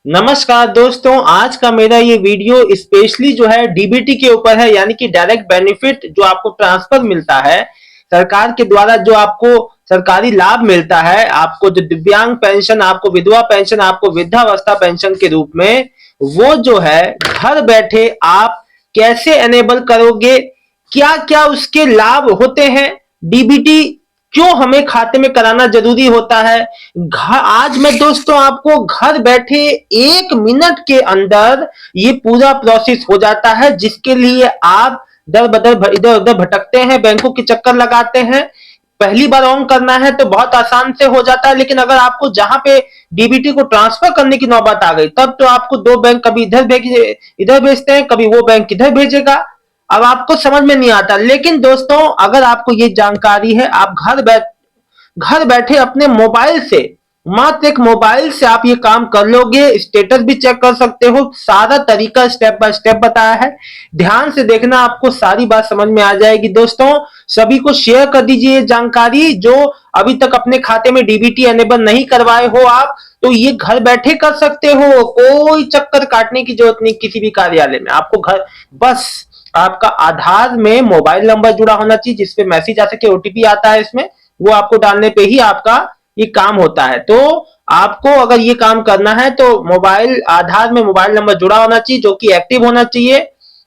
नमस्कार दोस्तों, आज का मेरा ये वीडियो स्पेशली जो है डीबीटी के ऊपर है, यानी कि डायरेक्ट बेनिफिट जो आपको ट्रांसफर मिलता है सरकार के द्वारा, जो आपको सरकारी लाभ मिलता है, आपको जो दिव्यांग पेंशन, आपको विधवा पेंशन, आपको वृद्धावस्था पेंशन के रूप में, वो जो है घर बैठे आप कैसे एनेबल करोगे, क्या क्या उसके लाभ होते हैं, डीबीटी क्यों हमें खाते में कराना जरूरी होता है। आज मैं दोस्तों आपको घर बैठे 1 मिनट के अंदर ये पूरा प्रोसेस हो जाता है, जिसके लिए आप दर बदर इधर उधर भटकते हैं, बैंकों के चक्कर लगाते हैं। पहली बार ऑन करना है तो बहुत आसान से हो जाता है, लेकिन अगर आपको जहां पे डीबीटी को ट्रांसफर करने की नौबत आ गई, तब तो आपको दो बैंक कभी इधर भेजते हैं, कभी वो बैंक इधर भेजेगा। अब आपको समझ में नहीं आता। लेकिन दोस्तों, अगर आपको ये जानकारी है, आप घर बैठे अपने मोबाइल से, मात्र एक मोबाइल से आप ये काम कर लोगे। स्टेटस भी चेक कर सकते हो, सारा तरीका स्टेप बाय स्टेप बताया है। ध्यान से देखना, आपको सारी बात समझ में आ जाएगी। दोस्तों, सभी को शेयर कर दीजिए ये जानकारी, जो अभी तक अपने खाते में डीबीटी एनेबल नहीं करवाए हो आप, तो ये घर बैठे कर सकते हो। कोई चक्कर काटने की जरूरत नहीं किसी भी कार्यालय में। आपको घर बस आपका आधार में मोबाइल नंबर जुड़ा होना चाहिए, जिसपे मैसेज आ सके, ओटीपी आता है इसमें, वो आपको डालने पे ही आपका ये काम होता है। तो आपको अगर ये काम करना है तो मोबाइल आधार में मोबाइल नंबर जुड़ा होना चाहिए, जो कि एक्टिव होना चाहिए,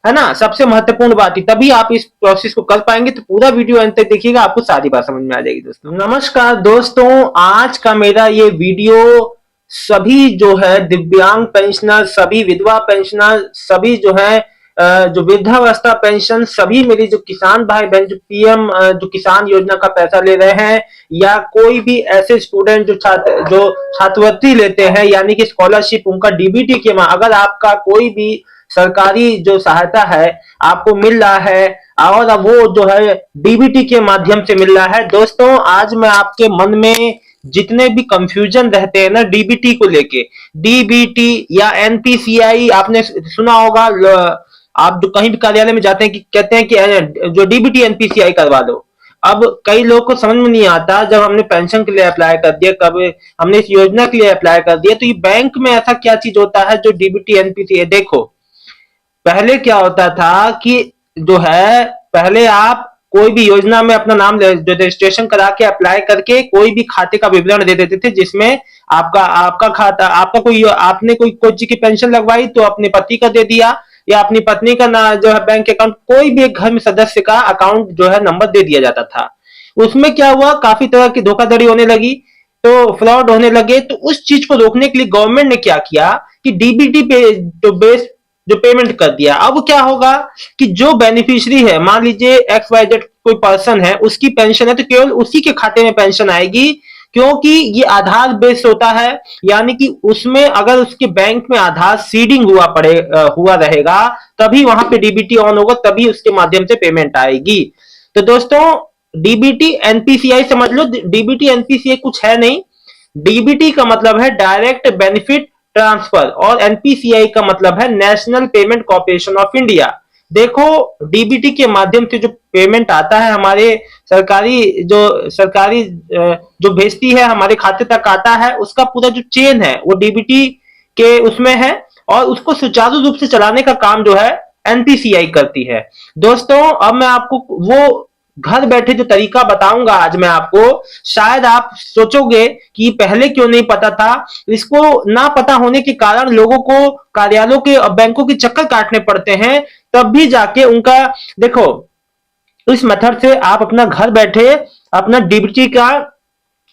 है ना। सबसे महत्वपूर्ण बात है, तभी आप इस प्रोसेस को कर पाएंगे। तो पूरा वीडियो अंत तक देखिएगा, आपको सारी बात समझ में आ जाएगी। दोस्तों नमस्कार दोस्तों, आज का मेरा ये वीडियो सभी जो है दिव्यांग पेंशनर, सभी विधवा पेंशनर, सभी जो है जो वृद्धावस्था पेंशन, सभी मेरी जो किसान भाई बहन जो पीएम जो किसान योजना का पैसा ले रहे हैं, या कोई भी ऐसे स्टूडेंट जो छात्रवृत्ति लेते हैं, यानी कि स्कॉलरशिप, उनका डीबीटी के अगर आपका कोई भी सरकारी जो सहायता है आपको मिल रहा है, और वो जो है डीबीटी के माध्यम से मिल रहा है। दोस्तों, आज मैं आपके मन में जितने भी कंफ्यूजन रहते हैं ना डीबीटी को लेके, डीबीटी या एनपीसीआई आपने सुना होगा। आप जो कहीं भी कार्यालय में जाते हैं कि कहते हैं कि जो डीबीटी एनपीसीआई करवा दो। अब कई लोग को समझ में नहीं आता, जब हमने पेंशन के लिए अप्लाई कर दिया, कब हमने इस योजना के लिए अप्लाई कर दिया, तो ये बैंक में ऐसा क्या चीज होता है जो डीबीटी एनपीसीआई। देखो, पहले क्या होता था कि जो है, पहले आप कोई भी योजना में अपना नाम रजिस्ट्रेशन करा के अप्लाई करके कोई भी खाते का विवरण दे देते थे, जिसमें आपका आपका खाता, आपका कोई, आपने कोई चीज की पेंशन लगवाई तो अपने पति का दे दिया, या अपनी पत्नी का ना जो है बैंक अकाउंट, कोई भी एक घर में सदस्य का अकाउंट जो है नंबर दे दिया जाता था। उसमें क्या हुआ, काफी तरह की धोखाधड़ी होने लगी, तो फ्रॉड होने लगे। तो उस चीज को रोकने के लिए गवर्नमेंट ने क्या किया कि डीबीटी पे जो पेमेंट कर दिया। अब क्या होगा कि जो बेनिफिशियरी है, मान लीजिए एक्स वाई जेड कोई पर्सन है, उसकी पेंशन है, तो केवल उसी के खाते में पेंशन आएगी, क्योंकि ये आधार बेस्ड होता है। यानी कि उसमें अगर उसके बैंक में आधार सीडिंग हुआ रहेगा, तभी वहां पे डीबीटी ऑन होगा, तभी उसके माध्यम से पेमेंट आएगी। तो दोस्तों, डीबीटी एनपीसीआई समझ लो, डीबीटी एनपीसीआई कुछ है नहीं। डीबीटी का मतलब है डायरेक्ट बेनिफिट ट्रांसफर, और एनपीसीआई का मतलब है national payment corporation of India. देखो, डीबीटी के माध्यम से जो पेमेंट आता है, हमारे सरकारी जो भेजती है हमारे खाते तक आता है, उसका पूरा जो चेन है वो डीबीटी के उसमें है, और उसको सुचारू रूप से चलाने का काम जो है एनपीसीआई करती है। दोस्तों, अब मैं आपको वो घर बैठे जो तरीका बताऊंगा आज मैं आपको, शायद आप सोचोगे कि पहले क्यों नहीं पता था। इसको ना पता होने के कारण लोगों को कार्यालयों के और बैंकों के चक्कर काटने पड़ते हैं, तब भी जाके उनका, देखो, इस मेथड से आप अपना घर बैठे अपना डीबीटी का,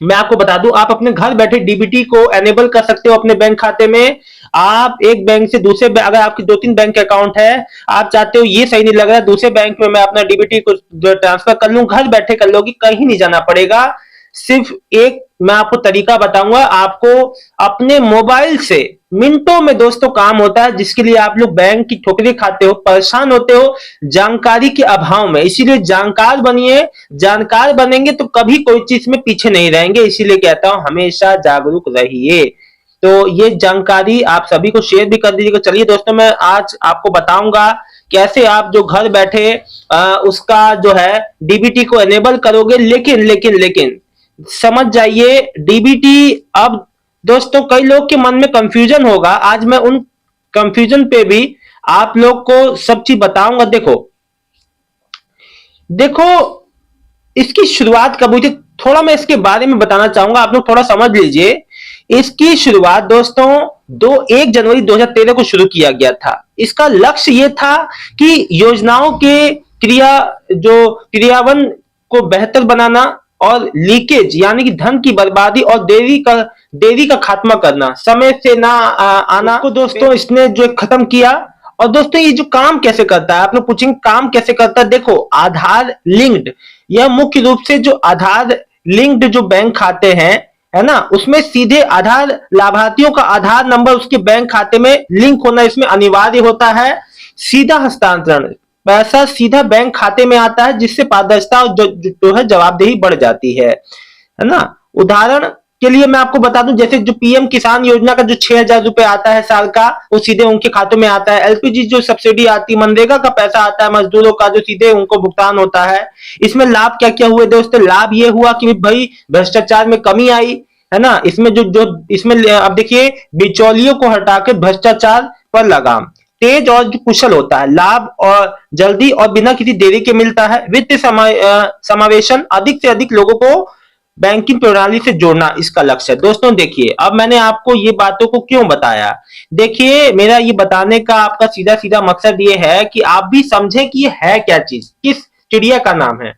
मैं आपको बता दूं, आप अपने घर बैठे डीबीटी को एनेबल कर सकते हो अपने बैंक खाते में। आप एक बैंक से दूसरे बैंक, अगर आपके 2-3 बैंक अकाउंट है, आप चाहते हो ये सही नहीं लग रहा दूसरे बैंक में मैं अपना डीबीटी को ट्रांसफर कर लूं, घर बैठे कर लोगे, कहीं नहीं जाना पड़ेगा। सिर्फ एक मैं आपको तरीका बताऊंगा, आपको अपने मोबाइल से मिनटों में दोस्तों काम होता है, जिसके लिए आप लोग बैंक की ठोकरें खाते हो, परेशान होते हो जानकारी के अभाव में। इसीलिए जानकार बनिए, जानकार बनेंगे तो कभी कोई चीज में पीछे नहीं रहेंगे। इसीलिए कहता हूं, हमेशा जागरूक रहिए। तो ये जानकारी आप सभी को शेयर भी कर दीजिएगा। चलिए दोस्तों, मैं आज आपको बताऊंगा कैसे आप जो घर बैठे उसका जो है डीबीटी को एनेबल करोगे। लेकिन समझ जाइए, डीबीटी अब दोस्तों कई लोग के मन में कंफ्यूजन होगा, आज मैं उन कंफ्यूजन पे भी आप लोग को सब चीज बताऊंगा। देखो देखो इसकी शुरुआत कब हुई थी, थोड़ा मैं इसके बारे में बताना चाहूंगा, आप लोग थोड़ा समझ लीजिए। इसकी शुरुआत दोस्तों 1 जनवरी 2013 को शुरू किया गया था। इसका लक्ष्य यह था कि योजनाओं के क्रियान्वयन को बेहतर बनाना और लीकेज यानी कि धन की बर्बादी और देरी का खात्मा करना, समय से ना आना को दोस्तों इसने जो खत्म किया। और दोस्तों ये जो काम कैसे करता है, आप लोग पूछेंगे काम कैसे करता है। देखो आधार लिंक्ड, यह मुख्य रूप से जो आधार लिंक्ड जो बैंक खाते हैं, है ना, उसमें सीधे आधार लाभार्थियों का आधार नंबर उसके बैंक खाते में लिंक होना इसमें अनिवार्य होता है। सीधा हस्तांतरण, पैसा सीधा बैंक खाते में आता है, जिससे पारदर्शिता और जो है जवाबदेही बढ़ जाती है ना। उदाहरण के लिए मैं आपको बता दूं, जैसे जो पीएम किसान योजना का जो 6,000 रुपए आता है साल का, वो सीधे उनके खातों में आता है। एलपीजी जो सब्सिडी आती है, मनरेगा का पैसा आता है मजदूरों का, जो सीधे उनको भुगतान होता है। इसमें लाभ क्या क्या हुए दोस्तों, लाभ ये हुआ कि भाई भ्रष्टाचार में कमी आई, है ना। इसमें जो इसमें अब देखिए, बिचौलियों को हटा के भ्रष्टाचार पर लगाम, तेज और कुशल होता है, लाभ और जल्दी और बिना किसी देरी के मिलता है। वित्त समावेशन, अधिक से अधिक लोगों को बैंकिंग प्रणाली से जोड़ना इसका लक्ष्य है। दोस्तों देखिए, अब मैंने आपको ये बातों को क्यों बताया, देखिए मेरा ये बताने का आपका सीधा सीधा मकसद ये है कि आप भी समझें कि ये है क्या चीज, किस चिड़िया का नाम है।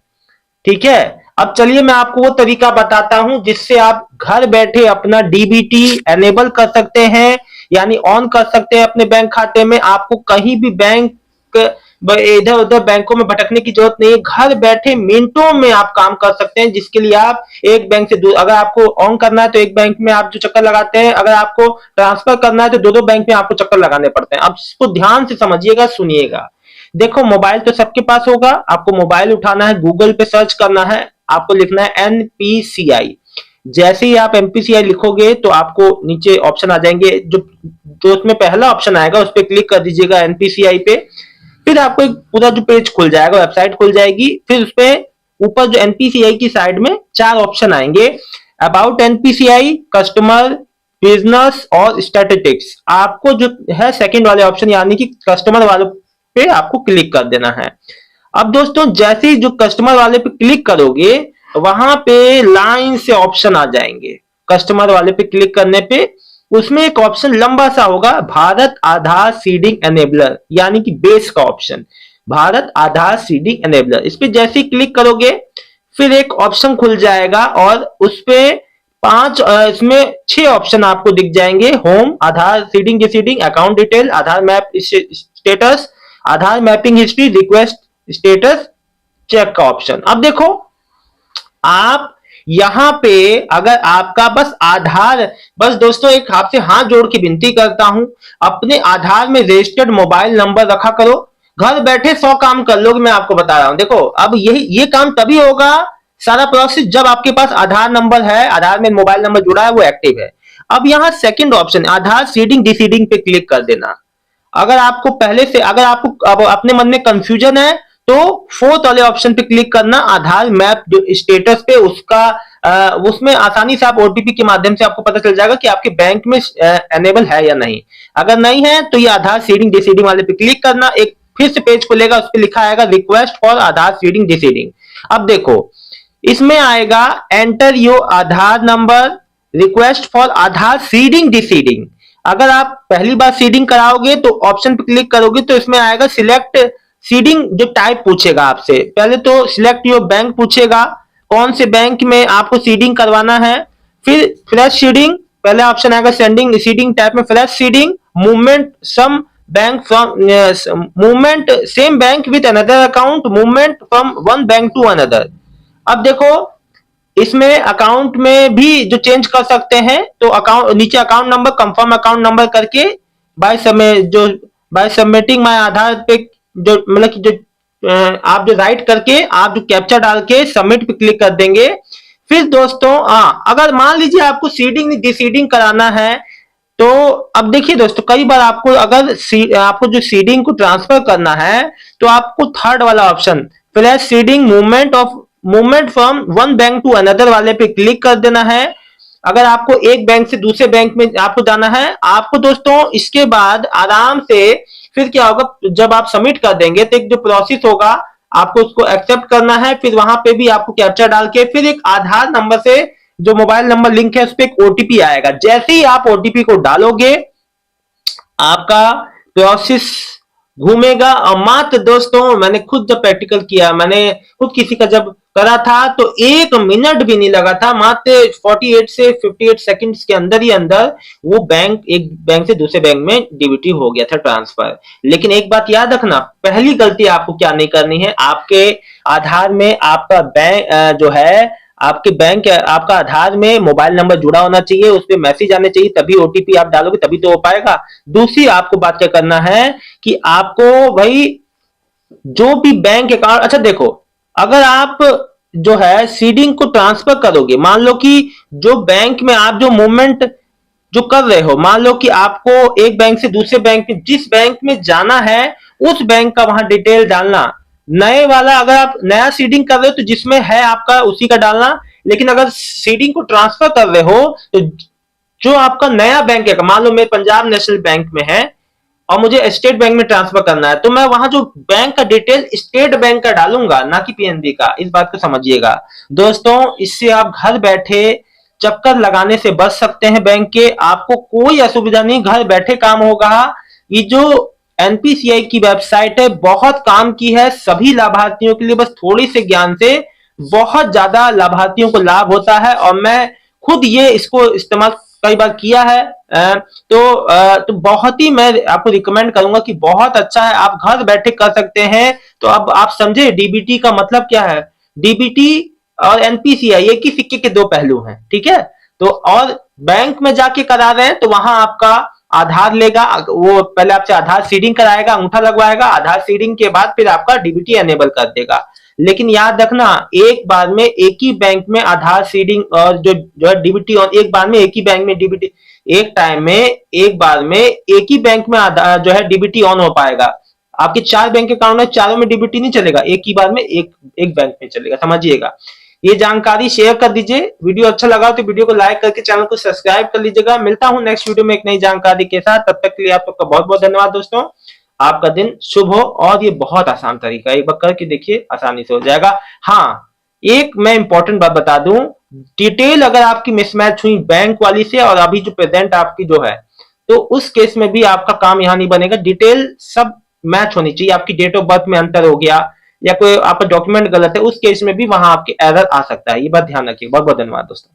ठीक है, अब चलिए मैं आपको वो तरीका बताता हूं जिससे आप घर बैठे अपना डीबीटी एनेबल कर सकते हैं, यानी ऑन कर सकते हैं अपने बैंक खाते में। आपको कहीं भी बैंक इधर उधर बैंकों में भटकने की जरूरत नहीं है, घर बैठे मिनटों में आप काम कर सकते हैं। जिसके लिए आप एक बैंक से अगर आपको ऑन करना है तो एक बैंक में आप जो चक्कर लगाते हैं, अगर आपको ट्रांसफर करना है तो दो दो बैंक में आपको चक्कर लगाने पड़ते हैं। अब इसको ध्यान से समझिएगा, सुनिएगा। देखो मोबाइल तो सबके पास होगा, आपको मोबाइल उठाना है, गूगल पे सर्च करना है, आपको लिखना है एनपीसीआई। जैसे ही आप एमपीसीआई लिखोगे तो आपको नीचे ऑप्शन आ जाएंगे, जो जो उसमें पहला ऑप्शन आएगा उस पर क्लिक कर दीजिएगा एनपीसीआई पे। फिर आपको एक पूरा जो पेज खुल जाएगा, वेबसाइट खुल जाएगी। फिर उस पर ऊपर जो एनपीसीआई की साइड में 4 ऑप्शन आएंगे, अबाउट एनपीसीआई, कस्टमर, बिजनेस और स्टैटिस्टिक्स। आपको जो है सेकंड वाले ऑप्शन यानी कि कस्टमर वाले पे आपको क्लिक कर देना है। अब दोस्तों जैसे ही जो कस्टमर वाले पे क्लिक करोगे, वहां पे लाइन से ऑप्शन आ जाएंगे। कस्टमर वाले पे क्लिक करने पे उसमें एक ऑप्शन लंबा सा होगा, भारत आधार सीडिंग एनेबलर, यानी कि बेस का ऑप्शन, भारत आधार सीडिंग एनेबलर। इस पे जैसे ही क्लिक करोगे फिर एक ऑप्शन खुल जाएगा और उस पे इसमें 6 ऑप्शन आपको दिख जाएंगे, home, Aadhaar seeding deseeding, account detail, Aadhaar map status, Aadhaar mapping history, request status, check का ऑप्शन। अब देखो आप यहां पे अगर आपका बस आधार, बस दोस्तों एक आपसे हाथ जोड़ के विनती करता हूं, अपने आधार में रजिस्टर्ड मोबाइल नंबर रखा करो, घर बैठे 100 काम कर लोगे। मैं आपको बता रहा हूं, देखो अब ये काम तभी होगा सारा प्रोसेस जब आपके पास आधार नंबर है, आधार में मोबाइल नंबर जुड़ा है, वो एक्टिव है। अब यहां सेकंड ऑप्शन आधार सीडिंग डिसीडिंग पे क्लिक कर देना। अगर आपको पहले से, अगर आपको अब अपने मन में कंफ्यूजन है तो 4th वाले ऑप्शन पे क्लिक करना, आधार मैप जो स्टेटस पे उसका उसमें आसानी से आप ओटीपी के माध्यम से आपको पता चल जाएगा कि आपके बैंक में एनेबल है या नहीं। अगर नहीं है तो ये आधार सीडिंग डिसीडिंग वाले पे क्लिक करना, एक फिर से पेज खुलेगा, उस पर लिखा आएगा request for Aadhaar seeding deseeding. अब देखो इसमें आएगा enter your Aadhaar number, request for Aadhaar seeding deseeding. अगर आप पहली बार सीडिंग कराओगे तो ऑप्शन पे क्लिक करोगे तो इसमें आएगा सिलेक्ट सीडिंग, जो टाइप पूछेगा आपसे, पहले तो सिलेक्ट योर बैंक पूछेगा, कौन से बैंक में आपको सीडिंग करवाना है। फिर फ्लैश सीडिंग, पहला ऑप्शन आएगा सेंडिंग सीडिंग टाइप में flash seeding, movement same bank from movement same bank with another account, movement from one bank to another. अब देखो इसमें अकाउंट में भी जो चेंज कर सकते हैं, तो अकाउंट नीचे account number, confirm account number करके बाय सबमिटिंग माय आधार पे, जो मतलब कि जो आप जो राइट करके आप जो कैप्चा डाल के सबमिट पे क्लिक कर देंगे। फिर दोस्तों अगर मान लीजिए आपको सीडिंग डिसीडिंग कराना है, तो अब देखिए दोस्तों कई बार आपको अगर आपको जो सीडिंग को ट्रांसफर करना है तो आपको 3rd वाला option flash seeding movement from one bank to another वाले पे क्लिक कर देना है। अगर आपको एक बैंक से दूसरे बैंक में आपको जाना है, आपको दोस्तों इसके बाद आराम से फिर क्या होगा, जब आप सबमिट कर देंगे तो एक जो प्रोसेस होगा, आपको उसको एक्सेप्ट करना है। फिर वहां पे भी आपको कैप्चा डाल के फिर एक आधार नंबर से जो मोबाइल नंबर लिंक है उस पर एक ओटीपी आएगा। जैसे ही आप ओटीपी को डालोगे, आपका प्रोसेस घूमेगा। और मात्र दोस्तों, मैंने खुद जब प्रैक्टिकल किया, मैंने खुद किसी का जब करा था, तो 1 मिनट भी नहीं लगा था। मात्र 48 से 58 सेकंड्स के अंदर ही अंदर वो बैंक, एक बैंक से दूसरे बैंक में डीबीटी हो गया था ट्रांसफर। लेकिन एक बात याद रखना, पहली गलती आपको क्या नहीं करनी है, आपके आधार में आपका बैंक जो है, आपके बैंक, आपका आधार में मोबाइल नंबर जुड़ा होना चाहिए, उस पर मैसेज आने चाहिए, तभी ओटीपी आप डालोगे, तभी तो हो पाएगा। दूसरी आपको बात क्या करना है कि आपको भाई जो भी बैंक अकाउंट, अच्छा देखो, अगर आप जो है सीडिंग को ट्रांसफर करोगे, मान लो कि जो बैंक में आप जो मूवमेंट जो कर रहे हो, मान लो कि आपको एक बैंक से दूसरे बैंक में, जिस बैंक में जाना है उस बैंक का वहां डिटेल डालना। नए वाला अगर आप नया सीडिंग कर रहे हो तो जिसमें है आपका उसी का डालना। लेकिन अगर सीडिंग को ट्रांसफर कर रहे हो तो जो आपका नया बैंक है, मान लो मैं पंजाब नेशनल बैंक में है और मुझे स्टेट बैंक में ट्रांसफर करना है, तो मैं वहां जो बैंक का डिटेल स्टेट बैंक का डालूंगा, ना कि पीएनबी का। इस बात को समझिएगा दोस्तों, इससे आप घर बैठे चक्कर लगाने से बच सकते हैं बैंक के। आपको कोई असुविधा नहीं, घर बैठे काम होगा। ये जो एनपीसीआई की वेबसाइट है बहुत काम की है सभी लाभार्थियों के लिए। बस थोड़ी से ज्ञान से बहुत ज्यादा लाभार्थियों को लाभ होता है, और मैं खुद ये इसको इस्तेमाल कई बार किया है। तो बहुत ही मैं आपको रिकमेंड करूंगा कि बहुत अच्छा है, आप घर बैठे कर सकते हैं। तो अब आप समझे डीबीटी का मतलब क्या है। डीबीटी और एनपीसीआई एक ही सिक्के के दो पहलू हैं, ठीक है। तो और बैंक में जाके करा रहे हैं तो वहां आपका आधार लेगा, वो पहले आपसे आधार सीडिंग कराएगा, अंगूठा लगवाएगा, आधार सीडिंग के बाद फिर आपका डीबीटी एनेबल कर देगा। लेकिन याद रखना, एक बार में एक ही बैंक में आधार सीडिंग और जो है डीबीटी, और एक बार में एक ही बैंक में डीबीटी, एक टाइम में एक बार में एक ही बैंक में आधार जो है डीबीटी ऑन हो पाएगा। आपके 4 बैंक अकाउंट है, चारों में डीबीटी नहीं चलेगा, एक ही बार में एक एक बैंक में चलेगा, समझिएगा। ये जानकारी शेयर कर दीजिए। वीडियो अच्छा लगा तो वीडियो को लाइक करके चैनल को सब्सक्राइब कर लीजिएगा। मिलता हूं नेक्स्ट वीडियो में एक नई जानकारी के साथ, तब तक के लिए आप सबका बहुत बहुत धन्यवाद दोस्तों। आपका दिन शुभ हो। और ये बहुत आसान तरीका है, एक बार करके देखिए, आसानी से हो जाएगा। हाँ, एक मैं इंपॉर्टेंट बात बता दूं, डिटेल अगर आपकी मिसमैच हुई बैंक वाली से और अभी जो प्रेजेंट आपकी जो है, तो उस केस में भी आपका काम यहां नहीं बनेगा। डिटेल सब मैच होनी चाहिए। आपकी डेट ऑफ बर्थ में अंतर हो गया या कोई आपका डॉक्यूमेंट गलत है, उस केस में भी वहां आपके एरर आ सकता है। ये बात ध्यान रखिए। बहुत बहुत धन्यवाद दोस्तों।